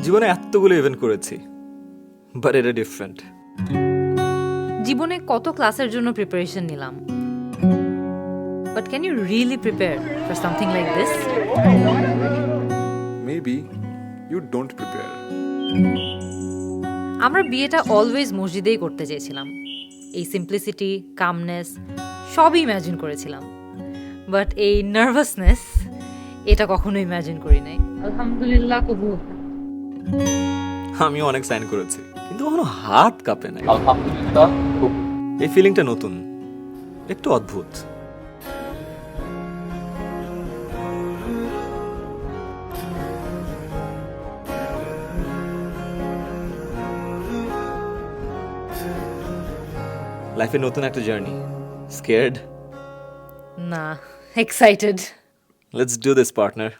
জীবনে এতগুলো ইভেন্ট করেছি, বাট এটা ডিফারেন্ট। জীবনে কত ক্লাসের জন্য প্রিপারেশন নিলাম, but can you really prepare for something like this? Maybe you don't prepare. আমরা বিয়েটা অলওয়েজ মসজিদেই করতে চেয়েছিলাম। এই সিম্পলিসিটি, কামনেস সবই ইম্যাজিন করেছিলাম, বাট এই নার্ভাসনেস এটা কখনো ইম্যাজিন করি নাই। আলহামদুলিল্লাহ কবুল। আমিও অনেক সাইন করেছি, কিন্তু কখনো হাত কাঁপে নাই। আলহামদুলিল্লাহ। এই ফিলিংটা নতুন, একটু অদ্ভুত। লাইফে নতুন একটা জার্নি। স্কেয়ার্ড? না, excited. Let's do this partner.